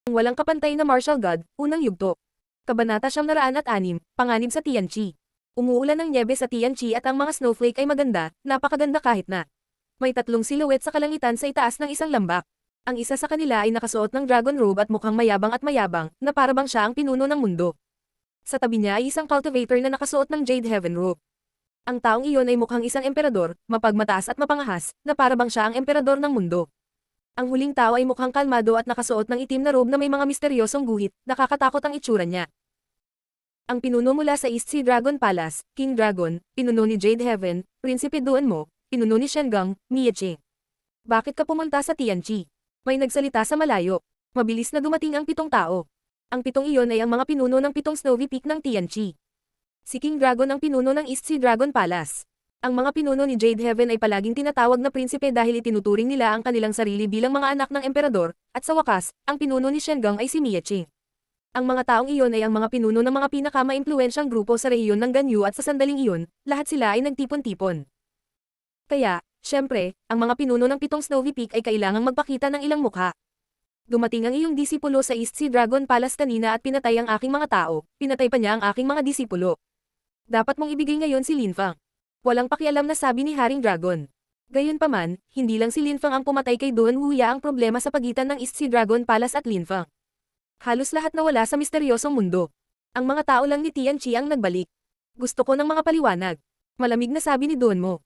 Ang walang kapantay na martial god, unang yugto. Kabanata 906, panganib sa Tianqi. Umuulan ng nyebe sa Tianqi at ang mga snowflake ay maganda, napakaganda kahit na. May tatlong silhouette sa kalangitan sa itaas ng isang lambak. Ang isa sa kanila ay nakasuot ng dragon robe at mukhang mayabang at mayabang, na parabang siya ang pinuno ng mundo. Sa tabi niya ay isang cultivator na nakasuot ng jade heaven robe. Ang taong iyon ay mukhang isang emperador, mapagmataas at mapangahas, na parabang siya ang emperador ng mundo. Ang huling tao ay mukhang kalmado at nakasuot ng itim na robe na may mga misteryosong guhit, nakakatakot ang itsura niya. Ang pinuno mula sa East Sea Dragon Palace, King Dragon, pinuno ni Jade Heaven, Prinsipe Duanmo, pinuno ni Shengang, Mieche. Bakit ka pumunta sa Tianqi? May nagsalita sa malayo. Mabilis na dumating ang 7 tao. Ang 7 iyon ay ang mga pinuno ng 7 snowy peak ng Tianqi. Si King Dragon ang pinuno ng East Sea Dragon Palace. Ang mga pinuno ni Jade Heaven ay palaging tinatawag na prinsipe dahil itinuturing nila ang kanilang sarili bilang mga anak ng emperador, at sa wakas, ang pinuno ni Shengang ay si Mieche. Ang mga taong iyon ay ang mga pinuno ng mga pinaka-maimpluwensyang grupo sa rehiyon ng Ganyu at sa sandaling iyon, lahat sila ay nagtipon-tipon. Kaya, syempre, ang mga pinuno ng 7 Snowy Peak ay kailangang magpakita ng ilang mukha. Dumating ang iyong disipulo sa East Sea Dragon Palace kanina at pinatay ang aking mga tao, pinatay pa niya ang aking mga disipulo. Dapat mong ibigay ngayon si Lin Fang. Walang pakialam na sabi ni Haring Dragon. Gayunpaman, hindi lang si Lin Fang ang pumatay kay Duan Wuya ang problema sa pagitan ng East Sea Dragon Palace at Lin Fang. Halos lahat nawala sa misteryosong mundo. Ang mga tao lang ni Tianqi ang nagbalik. Gusto ko ng mga paliwanag. Malamig na sabi ni Duanmo.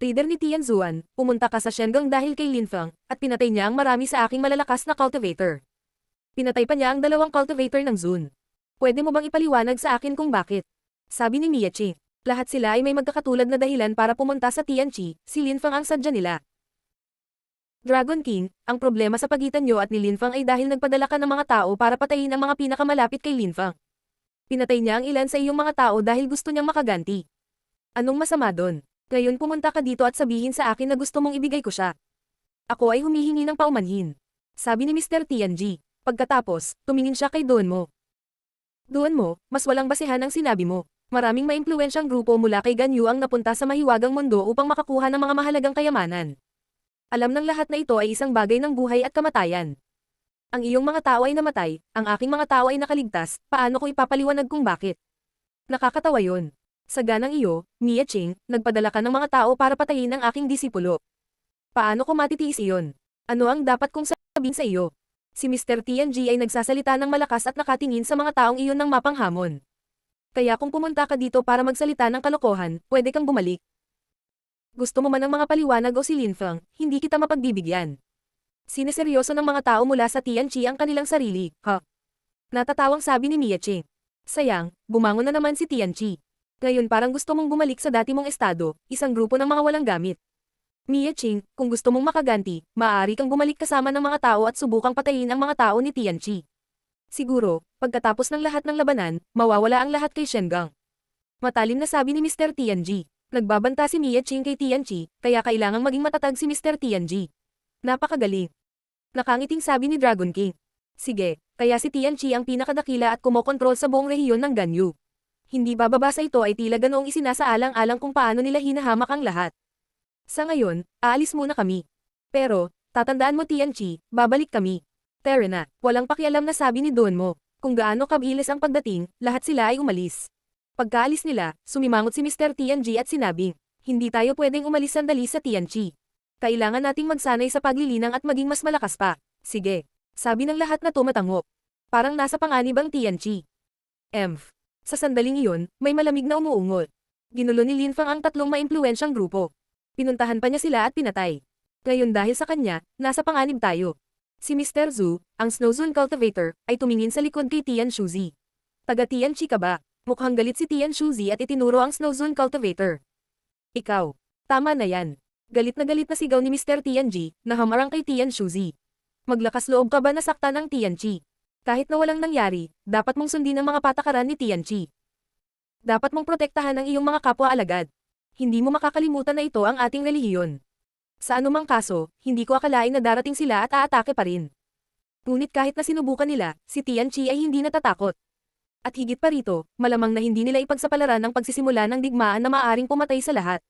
Reader ni Tianzuan, pumunta ka sa Shengang dahil kay Lin Fang, at pinatay niya ang marami sa aking malalakas na cultivator. Pinatay pa niya ang 2 cultivator ng Zun. Pwede mo bang ipaliwanag sa akin kung bakit? Sabi ni Mieche. Lahat sila ay may magkakatulad na dahilan para pumunta sa Tianqi, si Lin Fang ang sadya nila. Dragon King, ang problema sa pagitan niyo at ni Lin Fang ay dahil nagpadala ka ng mga tao para patayin ang mga pinakamalapit kay Lin Fang. Pinatay niya ang ilan sa iyong mga tao dahil gusto niyang makaganti. Anong masama doon? Ngayon pumunta ka dito at sabihin sa akin na gusto mong ibigay ko siya. Ako ay humihingi ng paumanhin. Sabi ni Mr. Tianji. Pagkatapos, tumingin siya kay Duanmo. Duanmo, mas walang basehan ang sinabi mo. Maraming maimpluwensyang grupo mula kay Ganyu ang napunta sa mahiwagang mundo upang makakuha ng mga mahalagang kayamanan. Alam ng lahat na ito ay isang bagay ng buhay at kamatayan. Ang iyong mga tao ay namatay, ang aking mga tao ay nakaligtas, paano ko ipapaliwanag kung bakit? Nakakatawa yon. Sa ganang iyo, Mia Ching, nagpadala ka ng mga tao para patayin ang aking disipulo. Paano ko matitiis iyon? Ano ang dapat kong sabihin sa iyo? Si Mr. Tianji ay nagsasalita ng malakas at nakatingin sa mga taong iyon ng mapanghamon. Kaya kung pumunta ka dito para magsalita ng kalokohan, pwede kang bumalik. Gusto mo man ng mga paliwanag o si Lin Fang, hindi kita mapagbibigyan. Sineseryoso ng mga tao mula sa Tianqi ang kanilang sarili, ha? Natatawang sabi ni Mieche. Sayang, bumangon na naman si Tianqi. Ngayon parang gusto mong bumalik sa dati mong estado, isang grupo ng mga walang gamit. Mieche, kung gusto mong makaganti, maaari kang bumalik kasama ng mga tao at subukang patayin ang mga tao ni Tianqi. Siguro, pagkatapos ng lahat ng labanan, mawawala ang lahat kay Shengang. Matalim na sabi ni Mr. Tianji. Nagbabanta si Mieche kay Tianqi, kaya kailangang maging matatag si Mr. Tianji. Napakagaling. Nakangiting sabi ni Dragon King. Sige, kaya si Tianqi ang pinakadakila at kumokontrol sa buong rehiyon ng Ganyu. Hindi bababa sa ito ay tila ganoong isinasaalang-alang kung paano nila hinahamak ang lahat. Sa ngayon, aalis muna kami. Pero, tatandaan mo Tianqi, babalik kami. Tara na, walang pakialam na sabi ni Duanmo. Kung gaano kabilis ang pagdating, lahat sila ay umalis. Pagkaalis nila, sumimangot si Mr. Tianji at sinabing, hindi tayo pwedeng umalis sandali sa Tianqi. Kailangan nating magsanay sa paglilinang at maging mas malakas pa. Sige. Sabi ng lahat na tumatango. Parang nasa panganib ang Tianqi. Sa sandaling iyon, may malamig na umuungol. Ginulo ni Lin Fang ang 3 maimpluwensyang grupo. Pinuntahan pa niya sila at pinatay. Ngayon dahil sa kanya, nasa panganib tayo. Si Mr. Zhu, ang Snowzone Cultivator, ay tumingin sa likod kay Tian Shuzi. Taga Tianqi ka ba? Mukhang galit si Tian Shuzi at itinuro ang Snowzone Cultivator. Ikaw. Tama na yan. Galit na sigaw ni Mr. Tianji, na hamarang kay Tian Shuzi. Maglakas loob ka ba na saktan ng Tianqi? Kahit na walang nangyari, dapat mong sundin ang mga patakaran ni Tianqi. Dapat mong protektahan ang iyong mga kapwa alagad. Hindi mo makakalimutan na ito ang ating relihiyon. Sa anumang kaso, hindi ko akalain na darating sila at aatake pa rin. Ngunit kahit na sinubukan nila, si Tianqi ay hindi natatakot. At higit pa rito, malamang na hindi nila ipagsapalaran ang pagsisimula ng digmaan na maaaring pumatay sa lahat.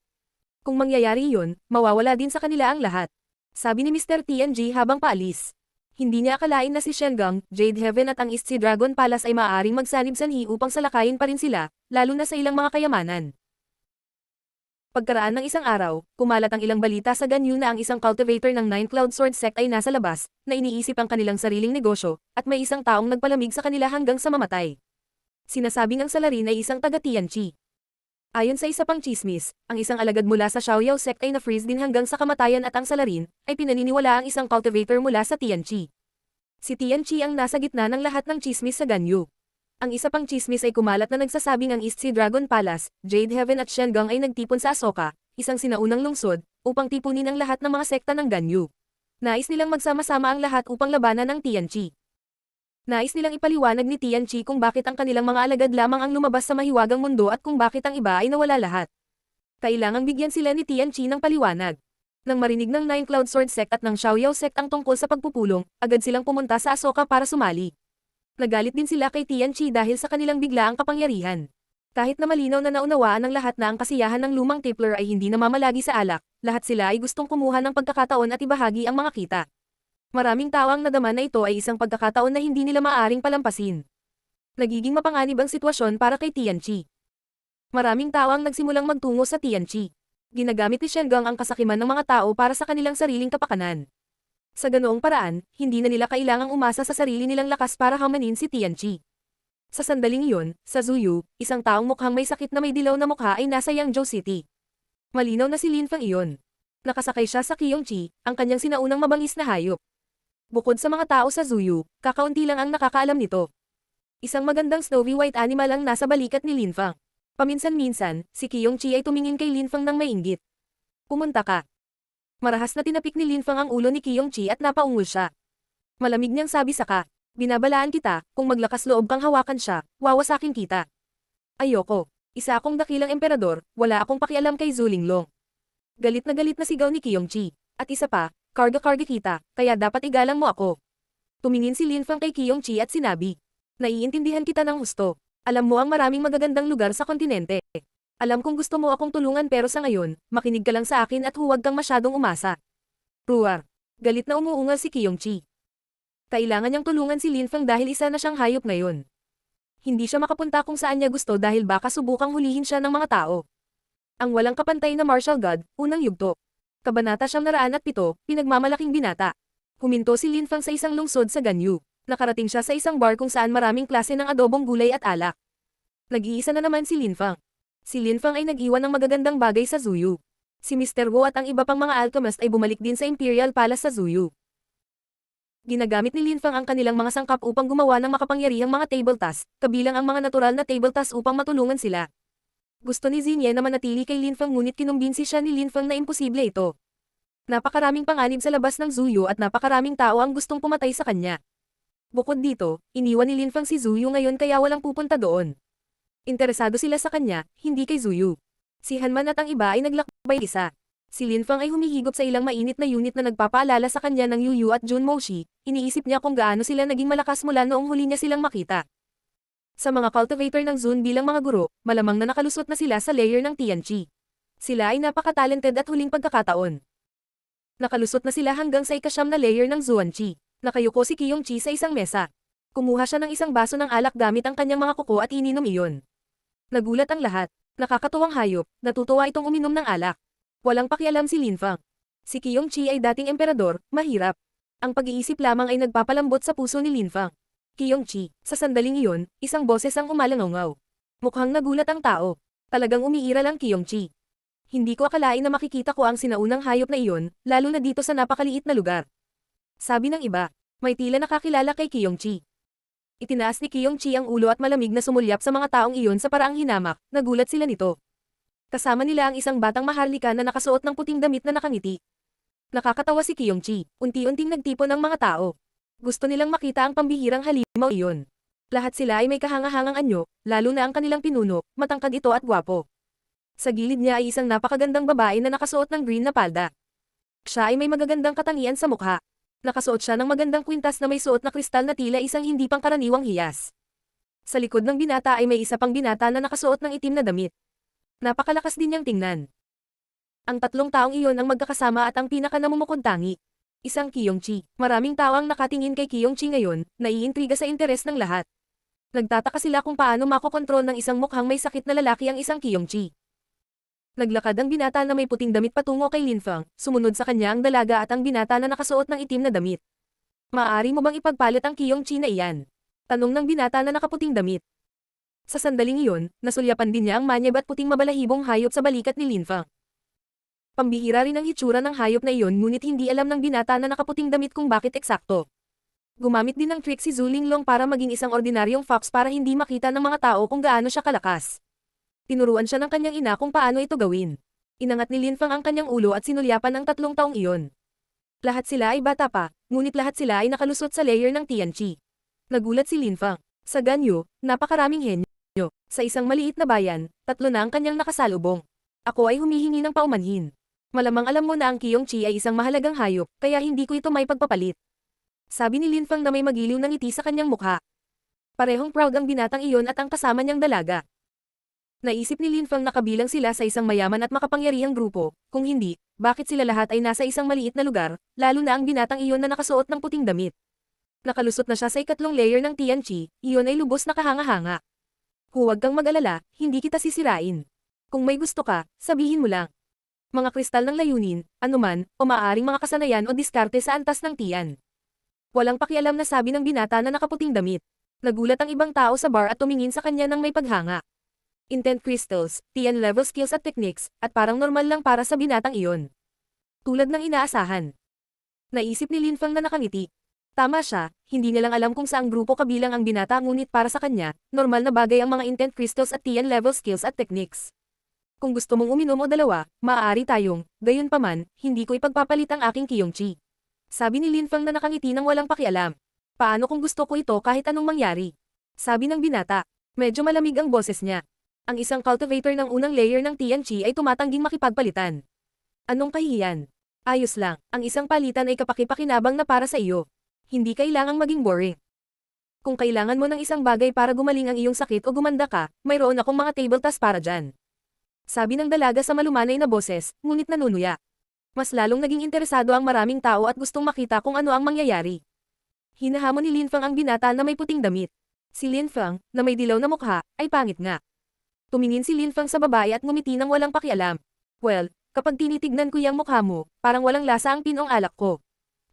Kung mangyayari iyon, mawawala din sa kanila ang lahat. Sabi ni Mr. Tianji habang paalis. Hindi niya akalain na si Shengang, Jade Heaven at ang East Sea Dragon Palace ay maaaring magsanib-sanhi upang salakayin pa rin sila, lalo na sa ilang mga kayamanan. Pagkaraan ng isang araw, kumalat ang ilang balita sa Ganyu na ang isang cultivator ng Nine Cloud Sword Sect ay nasa labas, na iniisip ang kanilang sariling negosyo, at may isang taong nagpalamig sa kanila hanggang sa mamatay. Sinasabing ang salarin ay isang taga Tianqi. Ayon sa isa pang chismis, ang isang alagad mula sa Xiaoyao sect ay na-freeze din hanggang sa kamatayan at ang salarin, ay pinaniniwala ang isang cultivator mula sa Tianqi. Si Tianqi ang nasa gitna ng lahat ng chismis sa Ganyu. Ang isa pang chismis ay kumalat na nagsasabing ang East Sea Dragon Palace, Jade Heaven at Shengang ay nagtipon sa Asoka, isang sinaunang lungsod, upang tipunin ang lahat ng mga sekta ng Ganyu. Nais nilang magsama-sama ang lahat upang labanan ang Tianqi. Nais nilang ipaliwanag ni Tianqi kung bakit ang kanilang mga alagad lamang ang lumabas sa mahiwagang mundo at kung bakit ang iba ay nawala lahat. Kailangang bigyan sila ni Tianqi ng paliwanag. Nang marinig ng Nine Cloud Sword Sect at ng Xiaoyao Sect ang tungkol sa pagpupulong, agad silang pumunta sa Asoka para sumali. Nagalit din sila kay Tianqi dahil sa kanilang biglaang kapangyarihan. Kahit na malinaw na naunawaan ng lahat na ang kasiyahan ng lumang Tipler ay hindi namamalagi sa alak, lahat sila ay gustong kumuha ng pagkakataon at ibahagi ang mga kita. Maraming tao ang nadama na ito ay isang pagkakataon na hindi nila maaaring palampasin. Nagiging mapanganib ang sitwasyon para kay Tianqi. Maraming tao ang nagsimulang magtungo sa Tianqi. Ginagamit ni Shengang ang kasakiman ng mga tao para sa kanilang sariling kapakanan. Sa ganoong paraan, hindi na nila kailangang umasa sa sarili nilang lakas para hamanin si Tianqi. Sa sandaling iyon, sa Zuyu, isang taong mukhang may sakit na may dilaw na mukha ay nasa Yangzhou City. Malinaw na si Lin Feng iyon. Nakasakay siya sa Qiyongqi, ang kanyang sinaunang mabangis na hayop. Bukod sa mga tao sa Zuyu, kakaunti lang ang nakakaalam nito. Isang magandang snowy white animal ang nasa balikat ni Lin Feng. Paminsan-minsan, si Qiyongqi ay tumingin kay Lin Feng ng may inggit. Pumunta ka. Marahas na tinapik ni Lin Feng ang ulo ni Qiyongqi at napaungol siya. Malamig niyang sabi sa ka, binabalaan kita, kung maglakas loob kang hawakan siya, wawasakin kita. Ayoko. Isa akong dakilang emperador, wala akong pakialam kay Zhu Linglong. Galit na sigaw ni Qiyongqi. At isa pa, karga-karga kita, kaya dapat igalang mo ako. Tumingin si Lin Feng kay Qiyongqi at sinabi, naiintindihan kita ng husto. Alam mo ang maraming magagandang lugar sa kontinente. Alam kong gusto mo akong tulungan pero sa ngayon, makinig ka lang sa akin at huwag kang masyadong umasa. Ruar. Galit na umuungal si Qiyongqi. Kailangan niyang tulungan si Lin Feng dahil isa na siyang hayop ngayon. Hindi siya makapunta kung saan niya gusto dahil baka subukang hulihin siya ng mga tao. Ang walang kapantay na martial god, unang yugto. Kabanata 907, pinagmamalaking binata. Huminto si Lin Feng sa isang lungsod sa Ganyu. Nakarating siya sa isang bar kung saan maraming klase ng adobong gulay at alak. Nag-iisa na naman si Lin Feng. Si Lin Feng ay nag-iwan ng magagandang bagay sa Zuyu. Si Mr. Wu at ang iba pang mga alchemist ay bumalik din sa Imperial Palace sa Zuyu. Ginagamit ni Lin Feng ang kanilang mga sangkap upang gumawa ng makapangyarihang mga table tasks, kabilang ang mga natural na table tasks upang matulungan sila. Gusto ni Xinye na manatili kay Lin Feng ngunit kinumbinsi siya ni Lin Feng na imposible ito. Napakaraming panganib sa labas ng Zuyu at napakaraming tao ang gustong pumatay sa kanya. Bukod dito, iniwan ni Lin Feng si Zuyu ngayon kaya walang pupunta doon. Interesado sila sa kanya, hindi kay Zuyu. Si Hanman at ang iba ay naglakbay isa. Si Lin Feng ay humihigop sa ilang mainit na unit na nagpapaalala sa kanya ng Yu Yu at Jun Moshi, iniisip niya kung gaano sila naging malakas mula noong huli niya silang makita. Sa mga cultivator ng Zun bilang mga guro, malamang na nakalusot na sila sa layer ng Tianqi. Sila ay napaka-talented at huling pagkakataon. Nakalusot na sila hanggang sa ikasyam na layer ng Zuanqi. Nakayuko si Qiyongqi sa isang mesa. Kumuha siya ng isang baso ng alak gamit ang kanyang mga kuko at ininom iyon. Nagulat ang lahat. Nakakatuwang hayop, natutuwa itong uminom ng alak. Walang pakialam si Lin Feng. Si Qiyongqi ay dating emperador, mahirap. Ang pag-iisip lamang ay nagpapalambot sa puso ni Lin Feng. Qiyongqi, sa sandaling iyon, isang boses ang umalangaw. Mukhang nagulat ang tao. Talagang umiiral ang Qiyongqi. Hindi ko akalain na makikita ko ang sinaunang hayop na iyon, lalo na dito sa napakaliit na lugar. Sabi ng iba, may tila nakakilala kay Qiyongqi. Itinaas ni Qiyongqi ang ulo at malamig na sumulyap sa mga taong iyon sa paraang hinamak, nagulat sila nito. Kasama nila ang isang batang maharlika na nakasuot ng puting damit na nakangiti. Nakakatawa si Qiyongqi, unti-unting nagtipon ang mga tao. Gusto nilang makita ang pambihirang halimaw iyon. Lahat sila ay may kahangahangang anyo, lalo na ang kanilang pinuno, matangkad ito at gwapo. Sa gilid niya ay isang napakagandang babae na nakasuot ng green na palda. Siya ay may magagandang katangian sa mukha. Nakasuot siya ng magandang kwintas na may suot na kristal na tila isang hindi pangkaraniwang hiyas. Sa likod ng binata ay may isa pang binata na nakasuot ng itim na damit. Napakalakas din niyang tingnan. Ang tatlong taong iyon ang magkakasama at ang pinaka-namumukod tangi. Isang Kyongchi. Maraming tao ang nakatingin kay Kyongchi ngayon, naiintriga sa interes ng lahat. Nagtataka sila kung paano makokontrol ng isang mukhang may sakit na lalaki ang isang Kyongchi. Naglakad ang binata na may puting damit patungo kay Linfang, sumunod sa kanya ang dalaga at ang binata na nakasuot ng itim na damit. Maaari mo bang ipagpalit ang Kyongchi na iyan? Tanong ng binata na nakaputing damit. Sa sandaling iyon, nasulyapan din niya ang manyab at puting mabalahibong hayop sa balikat ni Linfang. Pambihira rin ang hitsura ng hayop na iyon ngunit hindi alam ng binata na nakaputing damit kung bakit eksakto. Gumamit din ng trick si Zhu Linglong para maging isang ordinaryong fox para hindi makita ng mga tao kung gaano siya kalakas. Tinuruan siya ng kanyang ina kung paano ito gawin. Inangat ni Linfang ang kanyang ulo at sinulyapan ang 3 taong iyon. Lahat sila ay bata pa, ngunit lahat sila ay nakalusot sa layer ng Tianqi. Nagulat si Linfang. Sa Ganyu, napakaraming henyo. Sa isang maliit na bayan, 3 na ang kanyang nakasalubong. Ako ay humihingi ng paumanhin. Malamang alam mo na ang Kyongchi ay isang mahalagang hayop, kaya hindi ko ito may pagpapalit. Sabi ni Linfang na may magiliw na ngiti sa kanyang mukha. Parehong proud ang binatang iyon at ang kasama niyang dalaga. Naisip ni Linfang na kabilang sila sa isang mayaman at makapangyarihang grupo, kung hindi, bakit sila lahat ay nasa isang maliit na lugar, lalo na ang binatang iyon na nakasuot ng puting damit. Nakalusot na siya sa 2 layer ng Tianqi, iyon ay lubos na kahanga-hanga. Huwag kang mag-alala, hindi kita sisirain. Kung may gusto ka, sabihin mo lang. Mga kristal ng layunin, anuman, o maaaring mga kasanayan o diskarte sa antas ng tiyan. Walang pakialam na sabi ng binata na nakaputing damit. Nagulat ang ibang tao sa bar at tumingin sa kanya ng may paghanga. Intent crystals, tiyan level skills at techniques, at parang normal lang para sa binatang iyon. Tulad ng inaasahan. Naisip ni Linfang na nakangiti. Tama siya, hindi niya lang alam kung saang grupo kabilang ang binata ngunit para sa kanya, normal na bagay ang mga intent crystals at tiyan level skills at techniques. Kung gusto mong uminom o dalawa, maaari tayong, gayunpaman, hindi ko ipagpapalit ang aking Kyongchi. Sabi ni Linfang na nakangiti ng walang pakialam. Paano kung gusto ko ito kahit anong mangyari? Sabi ng binata. Medyo malamig ang boses niya. Ang isang cultivator ng unang layer ng Tianqi ay tumatangging makipagpalitan. Anong kahihiyan? Ayos lang, ang isang palitan ay kapaki-pakinabang na para sa iyo. Hindi kailangang maging boring. Kung kailangan mo ng isang bagay para gumaling ang iyong sakit o gumanda ka, mayroon akong mga table tasks para dyan. Sabi ng dalaga sa malumanay na boses, ngunit nanunuya. Mas lalong naging interesado ang maraming tao at gustong makita kung ano ang mangyayari. Hinahamon ni Linfang ang binata na may puting damit. Si Linfang, na may dilaw na mukha, ay pangit nga. Tumingin si Linfang sa babae at ngumiti ng walang pakialam. Well, kapag tinitignan ko yung mukha mo, parang walang lasa ang pinong alak ko.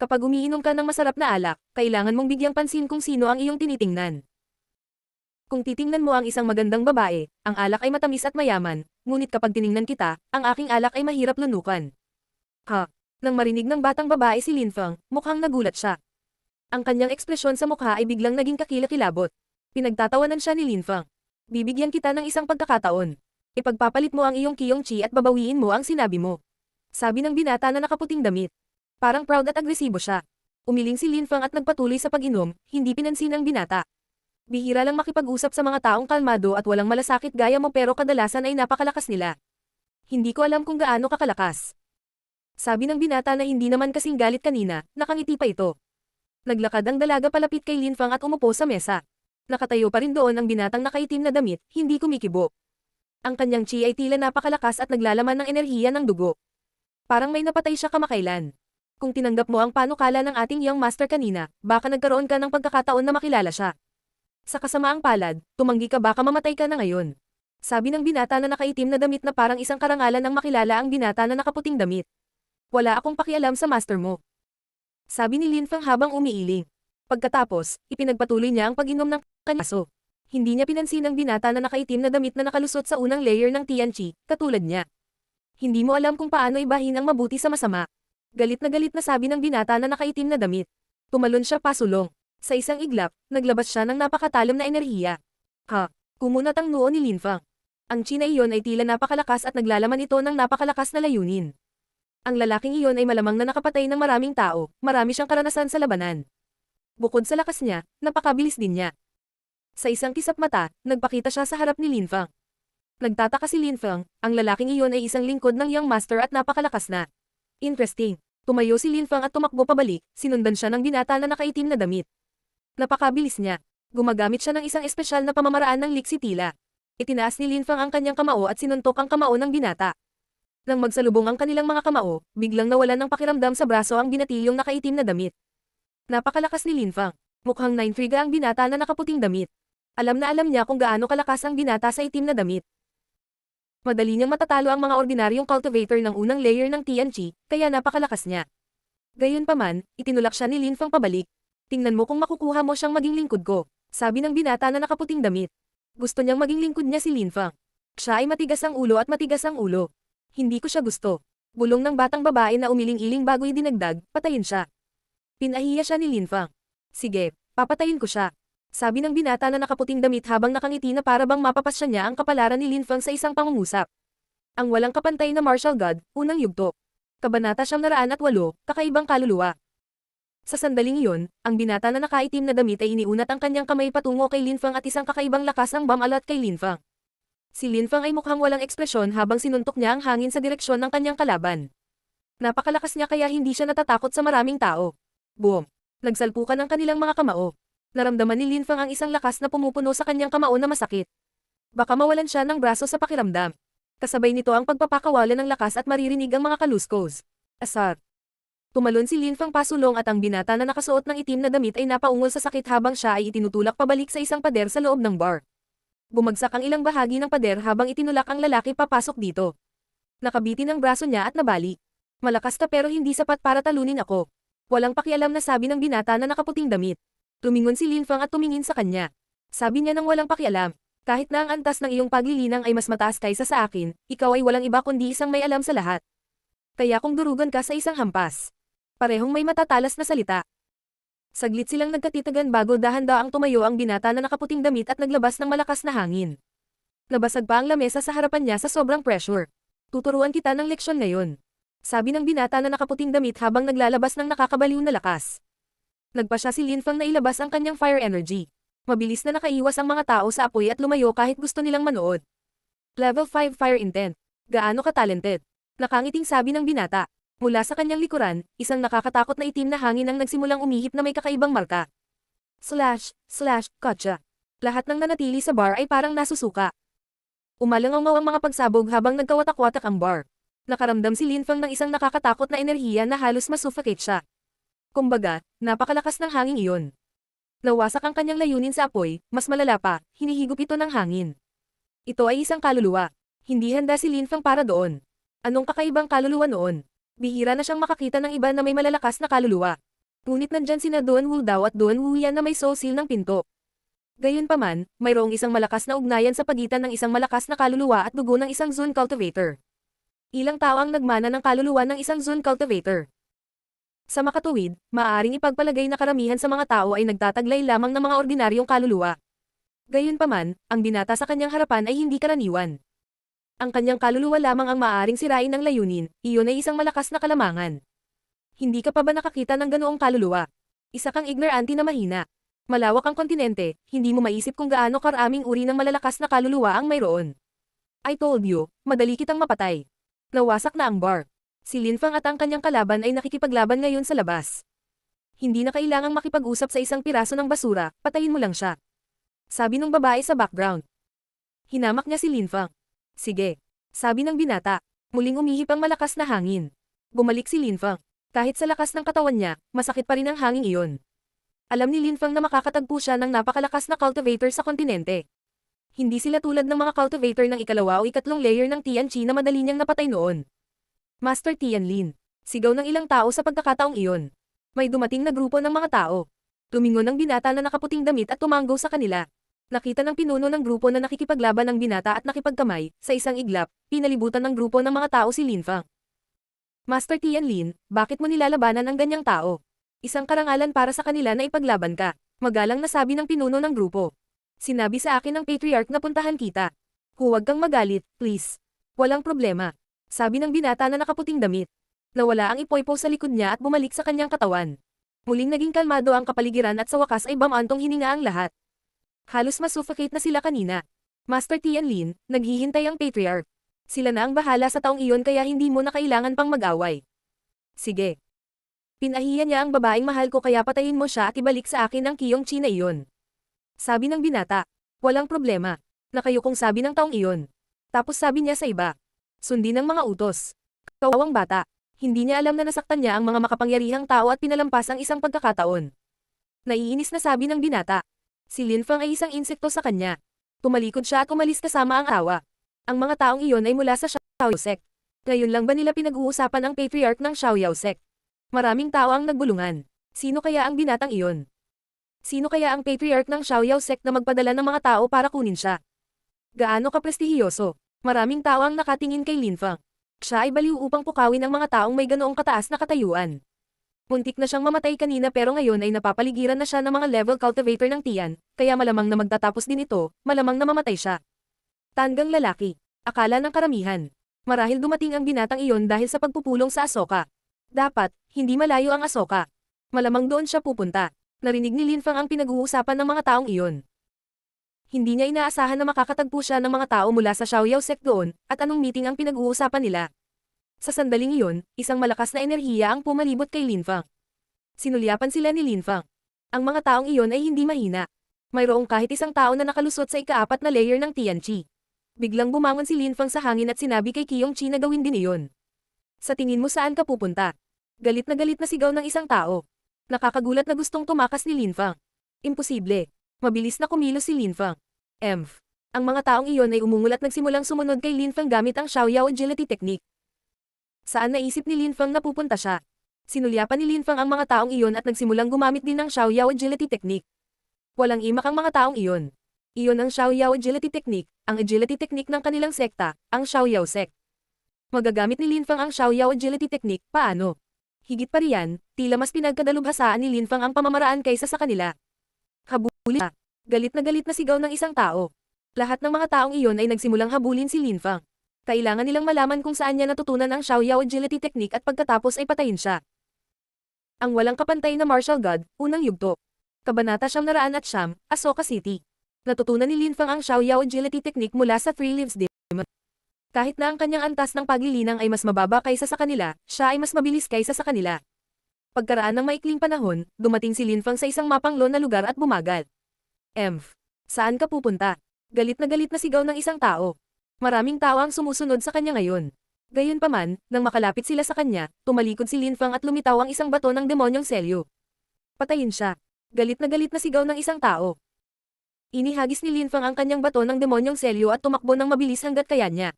Kapag umiinom ka ng masarap na alak, kailangan mong bigyang pansin kung sino ang iyong tinitingnan. Kung titingnan mo ang isang magandang babae, ang alak ay matamis at mayaman, ngunit kapag tiningnan kita, ang aking alak ay mahirap lunukan. Ha? Nang marinig ng batang babae si Linfang, mukhang nagulat siya. Ang kanyang ekspresyon sa mukha ay biglang naging kakilakilabot. Pinagtatawanan siya ni Linfang. Bibigyan kita ng isang pagkakataon. Ipagpapalit mo ang iyong Kyongchi at babawiin mo ang sinabi mo. Sabi ng binata na nakaputing damit. Parang proud at agresibo siya. Umiling si Linfang at nagpatuloy sa pag-inom, hindi pinansin ang binata. Bihira lang makipag-usap sa mga taong kalmado at walang malasakit gaya mo pero kadalasan ay napakalakas nila. Hindi ko alam kung gaano kakalakas. Sabi ng binata na hindi naman kasing galit kanina, nakangiti pa ito. Naglakad ang dalaga palapit kay Linfang at umupo sa mesa. Nakatayo pa rin doon ang binatang nakaitim na damit, hindi kumikibo. Ang kanyang chi ay tila napakalakas at naglalaman ng enerhiya ng dugo. Parang may napatay siya kamakailan. Kung tinanggap mo ang panukala ng ating young master kanina, baka nagkaroon ka ng pagkakataon na makilala siya. Sa kasamaang palad, tumanggi ka baka mamatay ka na ngayon. Sabi ng binata na nakaitim na damit na parang isang karangalan ng makilala ang binata na nakaputing damit. Wala akong pakialam sa master mo. Sabi ni Linfang habang umiiling. Pagkatapos, ipinagpatuloy niya ang pag-inom ng kanyaso. Hindi niya pinansin ang binata na nakaitim na damit na nakalusot sa unang layer ng Tianqi, katulad niya. Hindi mo alam kung paano ibahin ang mabuti sa masama. Galit na sabi ng binata na nakaitim na damit. Tumalon siya pasulong. Sa isang iglap, naglabas siya ng napakatalim na enerhiya. Ha? Kumunat ang noo ni Linfang. Ang chi na iyon ay tila napakalakas at naglalaman ito ng napakalakas na layunin. Ang lalaking iyon ay malamang na nakapatay ng maraming tao, marami siyang karanasan sa labanan. Bukod sa lakas niya, napakabilis din niya. Sa isang kisap mata, nagpakita siya sa harap ni Linfang. Nagtataka si Linfang, ang lalaking iyon ay isang lingkod ng young master at napakalakas na. Interesting. Tumayo si Linfang at tumakbo pabalik, sinundan siya ng binata na nakaitim na damit. Napakabilis niya. Gumagamit siya ng isang espesyal na pamamaraan ng liksi tila. Itinaas ni Linfang ang kanyang kamao at sinuntok ang kamao ng binata. Nang magsalubong ang kanilang mga kamao, biglang nawalan ng pakiramdam sa braso ang binatilyong nakaitim na damit. Napakalakas ni Linfang. Mukhang naintriga ang binata na nakaputing damit. Alam na alam niya kung gaano kalakas ang binata sa itim na damit. Madali niyang matatalo ang mga ordinaryong cultivator ng unang layer ng Tianqi, kaya napakalakas niya. Gayunpaman, itinulak siya ni Linfang pabalik. Tingnan mo kung makukuha mo siyang maging lingkod ko, sabi ng binata na nakaputing damit. Gusto niyang maging lingkod niya si Linfang. Siya ay matigas ang ulo at matigas ang ulo. Hindi ko siya gusto. Bulong ng batang babae na umiling-iling bago idinagdag, patayin siya. Pinahiya siya ni Linfang. Sige, papatayin ko siya. Sabi ng binata na nakaputing damit habang nakangiti na para bang mapapasya niya ang kapalaran ni Linfang sa isang pangungusap. Ang walang kapantay na martial god, unang yugto. Kabanata 908, kakaibang kaluluwa. Sa sandaling iyon, ang binata na nakaitim na damit ay iniunat ang kanyang kamay patungo kay Linfang at isang kakaibang lakas ang bumalat kay Linfang. Si Linfang ay mukhang walang ekspresyon habang sinuntok niya ang hangin sa direksyon ng kanyang kalaban. Napakalakas niya kaya hindi siya natatakot sa maraming tao. Boom! Nagsalpukan ang kanilang mga kamao. Naramdaman ni Linfang ang isang lakas na pumupuno sa kanyang kamao na masakit. Baka mawalan siya ng braso sa pakiramdam. Kasabay nito ang pagpapakawalan ng lakas at maririnig ang mga kaluskos. Asar. Tumalon si Linfang pasulong at ang binata na nakasuot ng itim na damit ay napaungol sa sakit habang siya ay itinutulak pabalik sa isang pader sa loob ng bar. Bumagsak ang ilang bahagi ng pader habang itinulak ang lalaki papasok dito. Nakabitin ang braso niya at nabali. Malakas ka pero hindi sapat para talunin ako. Walang pakialam na sabi ng binata na nakaputing damit. Tumingon si Linfang at tumingin sa kanya. Sabi niya nang walang pakialam. Kahit na ang antas ng iyong paglilinang ay mas mataas kaysa sa akin, ikaw ay walang iba kundi isang may alam sa lahat. Kaya kung durugan ka sa isang hampas. Parehong may matatalas na salita. Saglit silang nagkatitagan bago dahan-daang tumayo ang binata na nakaputing damit at naglabas ng malakas na hangin. Nabasag pa ang lamesa sa harapan niya sa sobrang pressure. Tuturuan kita ng leksyon ngayon. Sabi ng binata na nakaputing damit habang naglalabas ng nakakabaliw na lakas. Nagpa siya si Linfang na ilabas ang kanyang fire energy. Mabilis na nakaiwas ang mga tao sa apoy at lumayo kahit gusto nilang manood. Level 5 Fire Intent. Gaano ka-talented? Nakangiting sabi ng binata. Mula sa kanyang likuran, isang nakakatakot na itim na hangin ang nagsimulang umihip na may kakaibang marka. Slash, kotsa. Lahat ng nanatili sa bar ay parang nasusuka. Umalangaw ang mga pagsabog habang nagkawatak-watak ang bar. Nakaramdam si Linfang ng isang nakakatakot na enerhiya na halos masuffocate siya. Kumbaga, napakalakas ng hangin iyon. Nawasak ang kanyang layunin sa apoy, mas malala pa, hinihigop ito ng hangin. Ito ay isang kaluluwa. Hindi handa si Linfang para doon. Anong kakaibang kaluluwa noon? Bihira na siyang makakita ng iba na may malalakas na kaluluwa. Ngunit nandyan sina Duan Wu Dao at Duan Wu Yan na may soul seal ng pinto. Gayunpaman, mayroong isang malakas na ugnayan sa pagitan ng isang malakas na kaluluwa at dugo ng isang Zun cultivator. Ilang tao ang nagmana ng kaluluwa ng isang Zun cultivator. Sa makatuwid, maaaring ipagpalagay na karamihan sa mga tao ay nagtataglay lamang ng mga ordinaryong kaluluwa. Gayunpaman, ang binata sa kanyang harapan ay hindi karaniwan. Ang kanyang kaluluwa lamang ang maaaring sirain ng layunin, iyon ay isang malakas na kalamangan. Hindi ka pa ba nakakita ng ganoong kaluluwa? Isa kang ignorante na mahina. Malawak ang kontinente, hindi mo maisip kung gaano karaming uri ng malalakas na kaluluwa ang mayroon. I told you, madali kitang mapatay. Nawasak na ang bar. Si Linfang at ang kanyang kalaban ay nakikipaglaban ngayon sa labas. Hindi na kailangang makipag-usap sa isang piraso ng basura, patayin mo lang siya. Sabi ng babae sa background. Hinamak niya si Linfang. Sige. Sabi ng binata. Muling umihip ang malakas na hangin. Bumalik si Linfang. Kahit sa lakas ng katawan niya, masakit pa rin ang hangin iyon. Alam ni Linfang na makakatagpo siya ng napakalakas na cultivator sa kontinente. Hindi sila tulad ng mga cultivator ng ikalawa o ikatlong layer ng Tianqi na madali niyang napatay noon. Master Tianlin. Sigaw ng ilang tao sa pagkakataong iyon. May dumating na grupo ng mga tao. Tumingon ang binata na nakaputing damit at tumanggo sa kanila. Nakita ng pinuno ng grupo na nakikipaglaban ng binata at nakipagkamay, sa isang iglap, pinalibutan ng grupo ng mga tao si Linfang. Master Tianlin, bakit mo nilalabanan ang ganyang tao? Isang karangalan para sa kanila na ipaglaban ka. Magalang na sabi ng pinuno ng grupo. Sinabi sa akin ng patriarch na puntahan kita. Huwag kang magalit, please. Walang problema. Sabi ng binata na nakaputing damit. Nawala ang ipoypo sa likod niya at bumalik sa kanyang katawan. Muling naging kalmado ang kapaligiran at sa wakas ay bamantong hininga ang lahat. Halos masuffocate na sila kanina. Master Tianlin, naghihintay ang patriarch. Sila na ang bahala sa taong iyon kaya hindi mo na kailangan pang mag-away. Sige. Pinahiya niya ang babaeng mahal ko kaya patayin mo siya at ibalik sa akin ang Tianqi na iyon. Sabi ng binata. Walang problema. Nakayukong sabi ng taong iyon. Tapos sabi niya sa iba. Sundin ang mga utos. Kawawang bata. Hindi niya alam na nasaktan niya ang mga makapangyarihang tao at pinalampas ang isang pagkakataon. Naiinis na sabi ng binata. Si Lin Fang ay isang insekto sa kanya. Tumalikod siya at umalis kasama ang awa. Ang mga taong iyon ay mula sa Xiaoyao sect. Ngayon lang ba nila pinag-uusapan ang patriarch ng Xiaoyao sect? Maraming tao ang nagbulungan. Sino kaya ang binatang iyon? Sino kaya ang patriarch ng Xiaoyao sect na magpadala ng mga tao para kunin siya? Gaano kaprestihiyoso? Maraming tao ang nakatingin kay Lin Fang. Siya ay baliw upang pukawin ang mga taong may ganoong kataas na katayuan. Muntik na siyang mamatay kanina pero ngayon ay napapaligiran na siya ng mga level cultivator ng Tian, kaya malamang na magtatapos din ito, malamang na mamatay siya. Tanggang lalaki. Akala ng karamihan. Marahil dumating ang binatang iyon dahil sa pagpupulong sa Ahsoka. Dapat, hindi malayo ang Ahsoka. Malamang doon siya pupunta. Narinig ni Lin Fang ang pinag-uusapan ng mga taong iyon. Hindi niya inaasahan na makakatagpo siya ng mga tao mula sa Xiaoyao sect doon, at anong meeting ang pinag-uusapan nila. Sa sandaling iyon, isang malakas na enerhiya ang pumalibot kay Lin Fang. Sinulyapan sila ni Lin Fang. Ang mga taong iyon ay hindi mahina. Mayroong kahit isang tao na nakalusot sa ika-4 na layer ng Tianqi. Biglang bumangon si Lin Fang sa hangin at sinabi kay Qiyong Chi na gawin din iyon. Sa tingin mo saan ka pupunta? Galit na sigaw ng isang tao. Nakakagulat na gustong tumakas ni Lin Fang. Imposible. Mabilis na kumilos si Lin Fang. Ang mga taong iyon ay umungol at nagsimulang sumunod kay Lin Fang gamit ang Xiaoyao agility technique. Saan naisip ni Lin Fang na pupunta siya? Sinulyapan ni Lin Fang ang mga taong iyon at nagsimulang gumamit din ng Xiaoyao agility technique. Walang imak ang mga taong iyon. Iyon ang Xiaoyao agility technique, ang agility technique ng kanilang sekta, ang Xiaoyao sect. Magagamit ni Lin Fang ang Xiaoyao agility technique, paano? Higit pa riyan, tila mas pinagkadalubhasaan ni Lin Fang ang pamamaraan kaysa sa kanila. Habulin na. Galit na sigaw ng isang tao. Lahat ng mga taong iyon ay nagsimulang habulin si Lin Fang. Kailangan nilang malaman kung saan niya natutunan ang Xiaoyao agility technique at pagkatapos ay patayin siya. Ang walang kapantay na martial god, unang yugto. Kabanata 909, Ahsoka City. Natutunan ni Lin Fang ang Xiaoyao agility technique mula sa Three Lives Demon. Kahit na ang kanyang antas ng paglilinang ay mas mababa kaysa sa kanila, siya ay mas mabilis kaysa sa kanila. Pagkaraan ng maikling panahon, dumating si Lin Fang sa isang mapanglo na lugar at bumagal. Saan ka pupunta? Galit na sigaw ng isang tao. Maraming tao ang sumusunod sa kanya ngayon. Gayunpaman, nang makalapit sila sa kanya, tumalikod si Lin Fang at lumitaw ang isang bato ng demonyong selyo. Patayin siya. Galit na sigaw ng isang tao. Inihagis ni Lin Fang ang kanyang bato ng demonyong selyo at tumakbo ng mabilis hanggat kaya niya.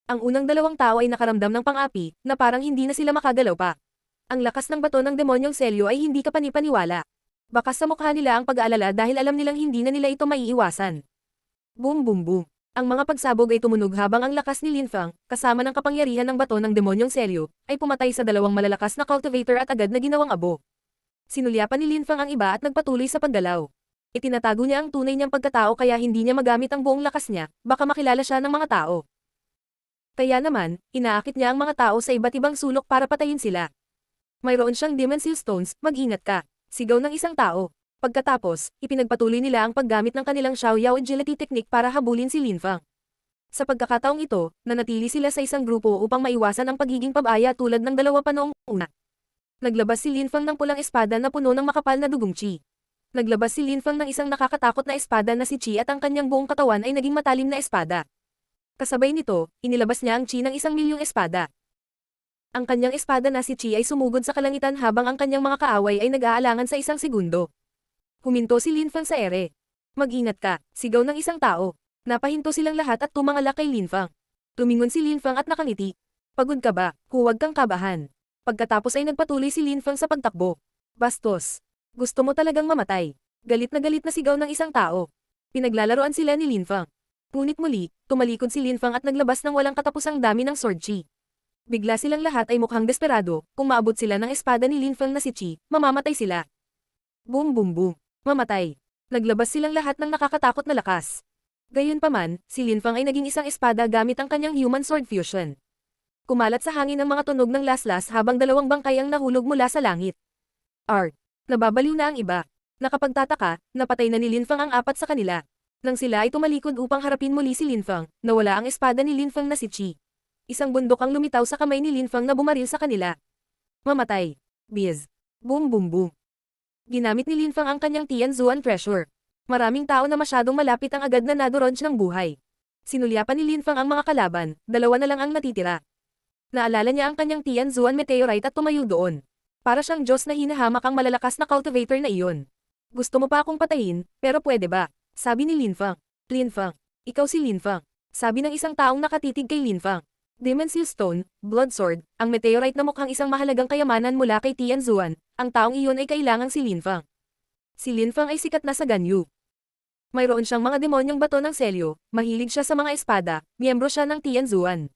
Ang unang dalawang tao ay nakaramdam ng pang-api, na parang hindi na sila makagalaw pa. Ang lakas ng bato ng demonyong selyo ay hindi kapanipaniwala. Baka sa mukha nila ang pag-aalala dahil alam nilang hindi na nila ito maiiwasan. Boom boom boom. Ang mga pagsabog ay tumunog habang ang lakas ni Lin Fang, kasama ng kapangyarihan ng bato ng demonyong selyo, ay pumatay sa dalawang malalakas na cultivator at agad na ginawang abo. Sinulyapan ni Lin Fang ang iba at nagpatuloy sa paggalaw. Itinatago niya ang tunay niyang pagkatao kaya hindi niya magamit ang buong lakas niya, baka makilala siya ng mga tao. Kaya naman, inaakit niya ang mga tao sa iba't ibang sulok para patayin sila. Mayroon siyang Demon Seal Stones, mag-ingat ka. Sigaw ng isang tao. Pagkatapos, ipinagpatuloy nila ang paggamit ng kanilang Xiaoyao agility technique para habulin si Lin Fang. Sa pagkakataong ito, nanatili sila sa isang grupo upang maiwasan ang pagiging pabaya tulad ng dalawa pa noong una. Naglabas si Lin Fang ng pulang espada na puno ng makapal na dugong chi. Naglabas si Lin Fang ng isang nakakatakot na espada na si Chi at ang kanyang buong katawan ay naging matalim na espada. Kasabay nito, inilabas niya ang Chi ng 1,000,000 espada. Ang kanyang espada na si Chi ay sumugod sa kalangitan habang ang kanyang mga kaaway ay nag-aalangan sa 1 segundo. Huminto si Lin Fang sa ere. Mag-ingat ka, sigaw ng isang tao. Napahinto silang lahat at tumangalak kay Lin Fang. Tumingon si Lin Fang at nakangiti. Pagod ka ba? Huwag kang kabahan. Pagkatapos ay nagpatuloy si Lin Fang sa pagtakbo. Bastos. Gusto mo talagang mamatay. Galit na sigaw ng isang tao. Pinaglalaroan sila ni Lin Fang. Ngunit muli, tumalikod si Lin Fang at naglabas ng walang katapusang dami ng sword chi. Bigla silang lahat ay mukhang desperado, kung maabot sila ng espada ni Lin Fang na si Chi, mamamatay sila. Boom boom boom. Mamatay. Naglabas silang lahat ng nakakatakot na lakas. Gayunpaman, si Lin Fang ay naging isang espada gamit ang kanyang human sword fusion. Kumalat sa hangin ang mga tunog ng laslas habang dalawang bangkay ang nahulog mula sa langit. Nababaliw na ang iba. Nakapagtataka, napatay na ni Lin Fang ang 4 sa kanila. Nang sila ay tumalikod upang harapin muli si Lin Fang, nawala ang espada ni Lin Fang na si Chi. Isang bundok ang lumitaw sa kamay ni Lin Fang na bumaril sa kanila. Mamatay. Biz. Boom boom boom. Ginamit ni Lin Fang ang kanyang Tianzuan treasure. Maraming tao na masyadong malapit ang agad na nadurog ng buhay. Sinulyapan ni Linfang ang mga kalaban, dalawa na lang ang natitira. Naalala niya ang kanyang Tianzuan meteorite at tumayo doon. Para siyang Diyos na hinahamak ang malalakas na cultivator na iyon. Gusto mo pa akong patayin, pero pwede ba? Sabi ni Linfang. Linfang, ikaw si Linfang. Sabi ng isang taong nakatitig kay Linfang. Dimensil Stone, Blood Sword, ang meteorite na mukhang isang mahalagang kayamanan mula kay Tianzuan, ang taong iyon ay kailangang si Linfang. Si Linfang ay sikat na sa Ganyu. Mayroon siyang mga demonyong bato ng selyo, mahilig siya sa mga espada, miyembro siya ng Tianzuan.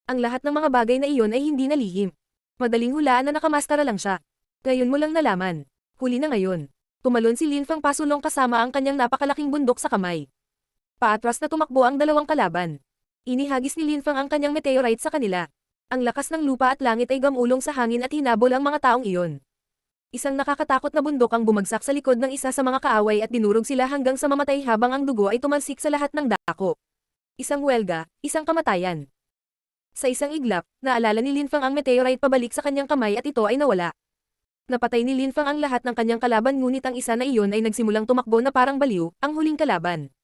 Ang lahat ng mga bagay na iyon ay hindi nalihim. Madaling hulaan na nakamaskara lang siya. Ngayon mo lang nalaman. Huli na ngayon. Tumalon si Linfang pasulong kasama ang kanyang napakalaking bundok sa kamay. Paatras na tumakbo ang dalawang kalaban. Inihagis ni Linfang ang kanyang meteorite sa kanila. Ang lakas ng lupa at langit ay gamulong sa hangin at hinabol ang mga taong iyon. Isang nakakatakot na bundok ang bumagsak sa likod ng isa sa mga kaaway at dinurog sila hanggang sa mamatay habang ang dugo ay tumalsik sa lahat ng dako. Isang welga, isang kamatayan. Sa isang iglap, naalala ni Linfang ang meteorite pabalik sa kanyang kamay at ito ay nawala. Napatay ni Linfang ang lahat ng kanyang kalaban ngunit ang isa na iyon ay nagsimulang tumakbo na parang baliw, ang huling kalaban.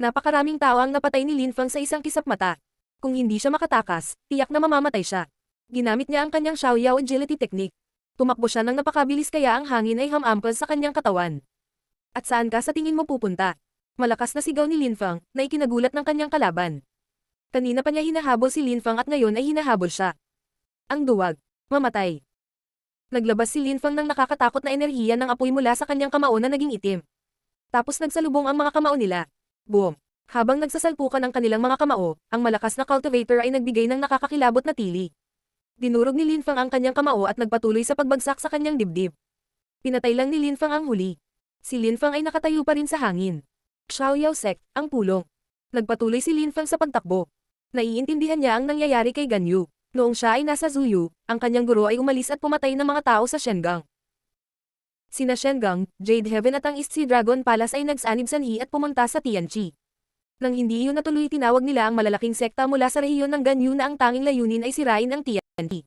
Napakaraming tao ang napatay ni Linfang sa isang kisap mata. Kung hindi siya makatakas, tiyak na mamamatay siya. Ginamit niya ang kanyang Xiaoyao agility technique. Tumakbo siya ng napakabilis kaya ang hangin ay hamampal sa kanyang katawan. At saan ka sa tingin mo pupunta? Malakas na sigaw ni Linfang, na ikinagulat ng kanyang kalaban. Kanina pa niya hinahabol si Linfang at ngayon ay hinahabol siya. Ang duwag. Mamatay. Naglabas si Linfang ng nakakatakot na enerhiya ng apoy mula sa kanyang kamao na naging itim. Tapos nagsalubong ang mga kamao nila. Boom. Habang nagsasalpukan ang kanilang mga kamao, ang malakas na cultivator ay nagbigay ng nakakakilabot na tili. Dinurog ni Linfang ang kanyang kamao at nagpatuloy sa pagbagsak sa kanyang dibdib. Pinatay lang ni Linfang ang huli. Si Linfang ay nakatayo pa rin sa hangin. Xiaoyao Sect, ang pulong. Nagpatuloy si Linfang sa pagtakbo. Naiintindihan niya ang nangyayari kay Ganyu. Noong siya ay nasa Zuyu, ang kanyang guro ay umalis at pumatay ng mga tao sa Shengang. Sina Shengang, Jade Heaven at ang East Sea Dragon Palace ay nagsanib sanhi at pumunta sa Tianqi. Nang hindi iyon natuloy tinawag nila ang malalaking sekta mula sa rehiyon ng Ganyu na ang tanging layunin ay sirain ang Tianqi.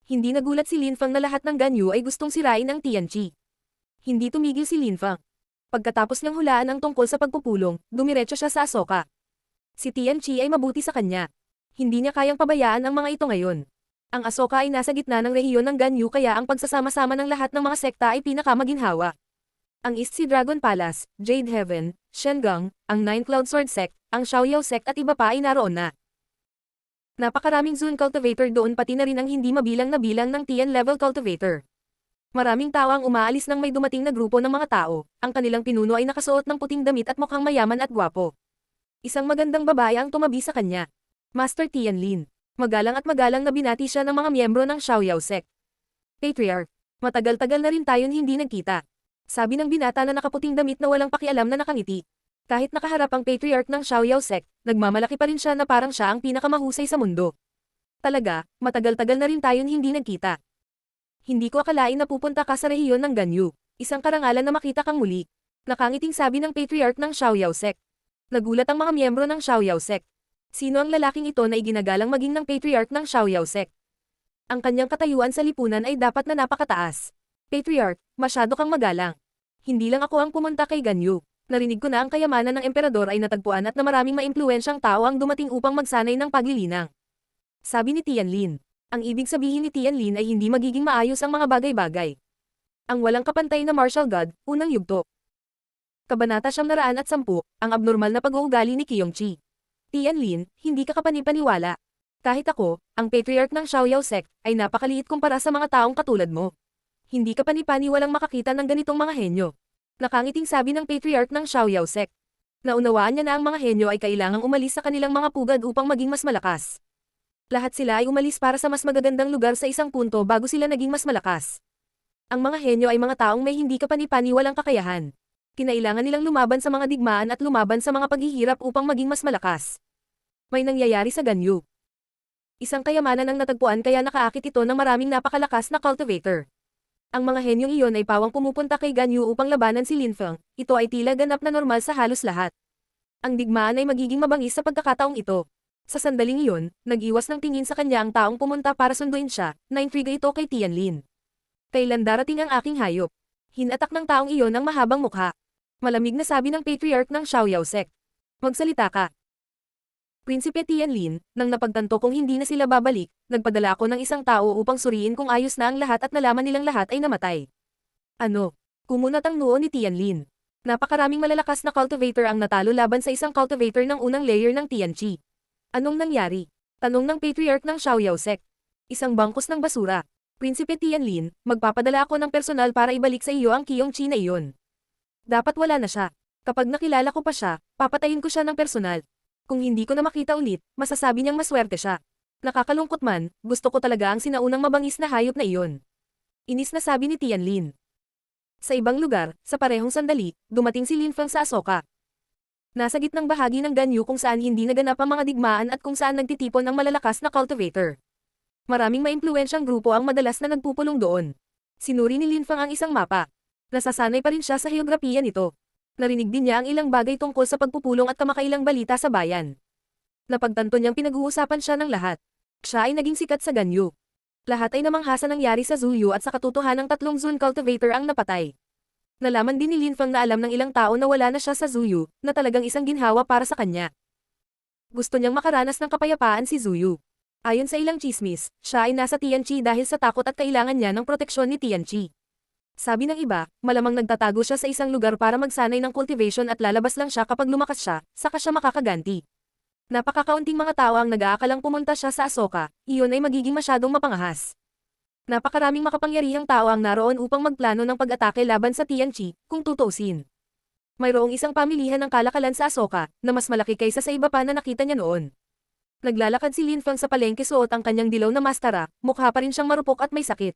Hindi nagulat si Linfang na lahat ng Ganyu ay gustong sirain ang Tianqi. Hindi tumigil si Linfang. Pagkatapos niyang hulaan ang tungkol sa pagpupulong, dumiretso siya sa Ahsoka. Si Tianqi ay mabuti sa kanya. Hindi niya kayang pabayaan ang mga ito ngayon. Ang Ahsoka ay nasa gitna ng rehiyon ng Ganyu kaya ang pagsasama-sama ng lahat ng mga sekta ay pinakamaginhawa. Ang East Sea Dragon Palace, Jade Heaven, Shengang, ang Nine Cloud Sword Sect, ang Xiaoyao Sect at iba pa ay naroon na. Napakaraming Zun cultivator doon pati na rin ang hindi mabilang na bilang ng Tian level cultivator. Maraming tao ang umaalis nang may dumating na grupo ng mga tao, ang kanilang pinuno ay nakasuot ng puting damit at mukhang mayaman at gwapo. Isang magandang babae ang tumabi sa kanya. Master Tianlin. Magalang at magalang na binati siya ng mga miyembro ng Xiaoyao Sect. Patriarch, matagal-tagal na rin tayong hindi nagkita. Sabi ng binata na nakaputing damit na walang pakialam na nakangiti. Kahit nakaharap ang Patriarch ng Xiaoyao Sect, nagmamalaki pa rin siya na parang siya ang pinakamahusay sa mundo. Talaga, matagal-tagal na rin tayong hindi nagkita. Hindi ko akalain na pupunta ka sa rehiyon ng Ganyu. Isang karangalan na makita kang muli. Nakangiting sabi ng Patriarch ng Xiaoyao Sect. Nagulat ang mga miyembro ng Xiaoyao Sect. Sino ang lalaking ito na iginagalang maging ng Patriarch ng Xiaoyao Sect? Ang kanyang katayuan sa lipunan ay dapat na napakataas. Patriarch, masyado kang magalang. Hindi lang ako ang pumunta kay Ganyu. Narinig ko na ang kayamanan ng emperador ay natagpuan at na maraming maimpluwensyang tao ang dumating upang magsanay ng paglilinang. Sabi ni Tianlin. Ang ibig sabihin ni Tianlin ay hindi magiging maayos ang mga bagay-bagay. Ang walang kapantay na martial god, unang yugto. Kabanata 910, ang abnormal na pag-uugali ni Kyongchi. Tianlin, hindi ka kapanipaniwala. Kahit ako, ang Patriarch ng Xiaoyao Sect, ay napakaliit kumpara sa mga taong katulad mo. Hindi ka panipaniwalang makakita ng ganitong mga henyo. Nakangiting sabi ng Patriarch ng Xiaoyao Sect. Naunawaan niya na ang mga henyo ay kailangang umalis sa kanilang mga pugad upang maging mas malakas. Lahat sila ay umalis para sa mas magagandang lugar sa isang punto bago sila naging mas malakas. Ang mga henyo ay mga taong may hindi ka panipaniwalang kakayahan. Kinailangan nilang lumaban sa mga digmaan at lumaban sa mga paghihirap upang maging mas malakas. May nangyayari sa Ganyu. Isang kayamanan ang natagpuan kaya nakaakit ito ng maraming napakalakas na cultivator. Ang mga henyong iyon ay pawang pumupunta kay Ganyu upang labanan si Linfeng. Ito ay tila ganap na normal sa halos lahat. Ang digmaan ay magiging mabangis sa pagkakataong ito. Sa sandaling iyon, nag-iwas ng tingin sa kanya ang taong pumunta para sunduin siya, na-intriga ito kay Tianlin. Kailan darating ang aking hayop? Hinatak ng taong iyon ang mahabang mukha. Malamig na sabi ng Patriarch ng Xiaoyao Sect. Magsalita ka. Prinsipe Tianlin, nang napagtanto kong hindi na sila babalik, nagpadala ako ng isang tao upang suriin kung ayos na ang lahat at nalaman nilang lahat ay namatay. Ano? Kumunat ang noo ni Tianlin. Napakaraming malalakas na cultivator ang natalo laban sa isang cultivator ng unang layer ng Tianqi. Anong nangyari? Tanong ng patriarch ng Xiaoyao sect. Isang bangkos ng basura. Prinsipe Tianlin, magpapadala ako ng personal para ibalik sa iyo ang Qiyongqi na iyon. Dapat wala na siya. Kapag nakilala ko pa siya, papatayin ko siya ng personal. Kung hindi ko na makita ulit, masasabi niyang maswerte siya. Nakakalungkot man, gusto ko talaga ang sinaunang mabangis na hayop na iyon. Inis na sabi ni Tianlin. Sa ibang lugar, sa parehong sandali, dumating si Lin Feng sa Asoka. Nasa gitnang bahagi ng Ganyu kung saan hindi naganap ang mga digmaan at kung saan nagtitipon ang malalakas na cultivator. Maraming maimpluwensyang grupo ang madalas na nagpupulong doon. Sinuri ni Lin Feng ang isang mapa. Nasasanay pa rin siya sa heograpiya nito. Narinig din niya ang ilang bagay tungkol sa pagpupulong at kamakailang balita sa bayan. Napagtanto niyang pinag-uusapan siya ng lahat. Siya ay naging sikat sa Ganyu. Lahat ay namangha sa nangyari sa Zuyu at sa katotohanang 3 Zun cultivator ang napatay. Nalaman din ni Lin Feng na alam ng ilang tao na wala na siya sa Zuyu, na talagang isang ginhawa para sa kanya. Gusto niyang makaranas ng kapayapaan si Zuyu. Ayon sa ilang chismis, siya ay nasa Tianqi dahil sa takot at kailangan niya ng proteksyon ni Tianqi. Sabi ng iba, malamang nagtatago siya sa isang lugar para magsanay ng cultivation at lalabas lang siya kapag lumakas siya, saka siya makakaganti. Napakakaunting mga tao ang nag-aakalang pumunta siya sa Asoka, iyon ay magiging masyadong mapangahas. Napakaraming makapangyarihang tao ang naroon upang magplano ng pag-atake laban sa Tianqi, kung tutuusin. Mayroong isang pamilihan ng kalakalan sa Asoka, na mas malaki kaysa sa iba pa na nakita niya noon. Naglalakad si Lin Feng sa palengke suot ang kanyang dilaw na mastara, mukha pa rin siyang marupok at may sakit.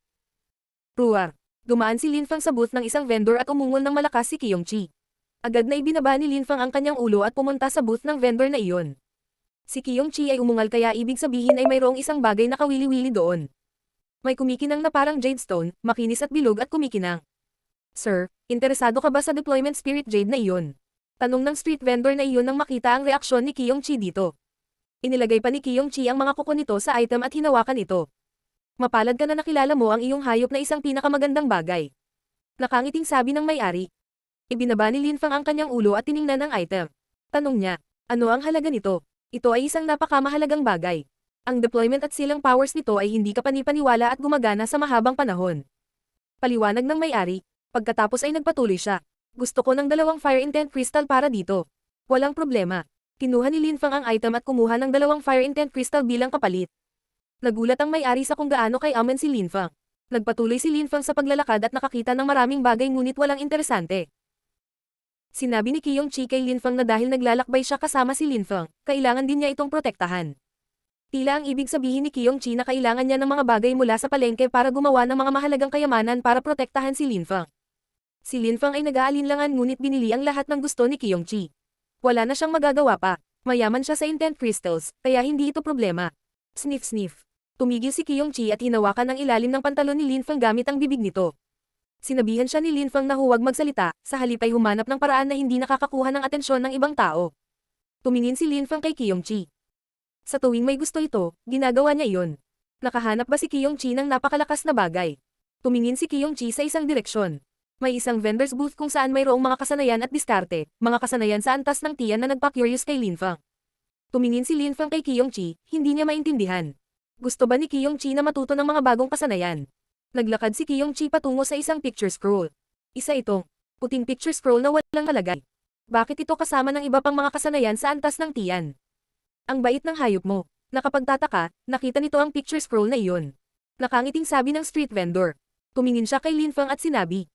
Ruar. Dumaan si Lin Feng sa booth ng isang vendor at umungol ng malakas si Qiyongqi. Agad na ibinaba ni Lin Feng ang kanyang ulo at pumunta sa booth ng vendor na iyon. Si Qiyongqi ay umungal kaya ibig sabihin ay mayroong isang bagay na kawili-wili doon. May kumikinang na parang jade stone, makinis at bilog at kumikinang. Sir, interesado ka ba sa deployment spirit jade na iyon? Tanong ng street vendor na iyon nang makita ang reaksyon ni Qiyongqi dito. Inilagay pa ni Qiyongqi ang mga kuko nito sa item at hinawakan ito. Mapalad ka na nakilala mo ang iyong hayop na isang pinakamagandang bagay. Nakangiting sabi ng may-ari. Ibinaba ni Lin Feng ang kanyang ulo at tiningnan ang item. Tanong niya, ano ang halaga nito? Ito ay isang napakamahalagang bagay. Ang deployment at silang powers nito ay hindi kapanipaniwala at gumagana sa mahabang panahon. Paliwanag ng may-ari. Pagkatapos ay nagpatuloy siya. Gusto ko ng 2 fire intent crystal para dito. Walang problema. Kinuha ni Lin Feng ang item at kumuha ng 2 fire intent crystal bilang kapalit. Nagulat ang may-ari sa kung gaano kay amen si Lin Feng. Nagpatuloy si Lin Feng sa paglalakad at nakakita ng maraming bagay ngunit walang interesante. Sinabi ni Qiyongqi kay Lin Feng na dahil naglalakbay siya kasama si Lin Feng, kailangan din niya itong protektahan. Tila ang ibig sabihin ni Qiyongqi na kailangan niya ng mga bagay mula sa palengke para gumawa ng mga mahalagang kayamanan para protektahan si Lin Feng. Si Lin Feng ay nag-aalinlangan ngunit binili ang lahat ng gusto ni Qiyongqi. Wala na siyang magagawa pa. Mayaman siya sa intent crystals, kaya hindi ito problema. Sniff-sniff. Tumigil si Qiyongqi at hinawakan ang ilalim ng pantalon ni Lin Feng gamit ang bibig nito. Sinabihan siya ni Lin Feng na huwag magsalita, sa halip ay humanap ng paraan na hindi nakakakuha ng atensyon ng ibang tao. Tumingin si Lin Feng kay Qiyongqi. Sa tuwing may gusto ito, ginagawa niya iyon. Nakahanap ba si Qiyongqi ng napakalakas na bagay? Tumingin si Qiyongqi sa isang direksyon. May isang vendor's booth kung saan mayroong mga kasanayan at diskarte, mga kasanayan sa antas ng tiyan na nagpa-curious kay Lin Feng. Tumingin si Lin Feng kay Qiyongqi, hindi niya maintindihan. Gusto ba ni Qiyongqi na matuto ng mga bagong kasanayan? Naglakad si Qiyongqi patungo sa isang picture scroll. Isa itong puting picture scroll na walang malagay. Bakit ito kasama ng iba pang mga kasanayan sa antas ng tiyan? Ang bait ng hayop mo. Nakapagtataka, nakita nito ang picture scroll na iyon. Nakangiting sabi ng street vendor. Tumingin siya kay Lin Feng at sinabi.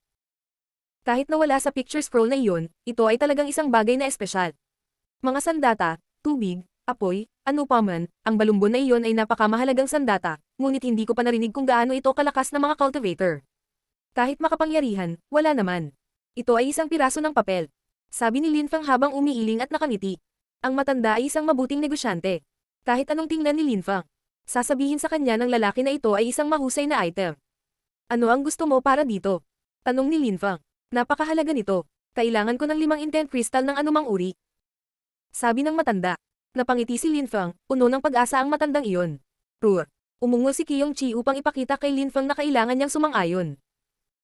Kahit nawala sa picture scroll na iyon, ito ay talagang isang bagay na espesyal. Mga sandata, tubig, apoy, ano pa man, ang balumbon na iyon ay napakamahalagang sandata, ngunit hindi ko pa narinig kung gaano ito kalakas na mga cultivator. Kahit makapangyarihan, wala naman. Ito ay isang piraso ng papel. Sabi ni Lin Feng habang umiiling at nakangiti. Ang matanda ay isang mabuting negosyante. Kahit anong tingnan ni Lin Feng, sasabihin sa kanya ng lalaki na ito ay isang mahusay na item. Ano ang gusto mo para dito? Tanong ni Lin Feng. Napakahalaga nito. Kailangan ko ng 5 intent crystal ng anumang uri. Sabi ng matanda. Napangiti si Lin Feng, puno ng pag-asa ang matandang iyon. Ruar. Umungol si Qiyongqi upang ipakita kay Lin Feng na kailangan niyang sumang-ayon.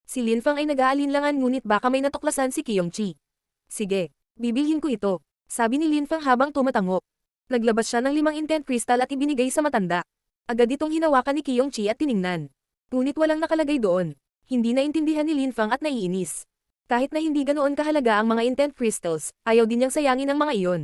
Si Lin Feng ay nag-aalinlangan ngunit baka may natuklasan si Qiyongqi. Sige, bibilhin ko ito. Sabi ni Lin Feng habang tumatango. Naglabas siya ng 5 intent crystal at ibinigay sa matanda. Agad itong hinawakan ni Qiyongqi at tiningnan. Ngunit walang nakalagay doon. Hindi naintindihan ni Lin Fang at naiinis. Kahit na hindi ganoon kahalaga ang mga intent crystals, ayaw din niyang sayangin ang mga iyon.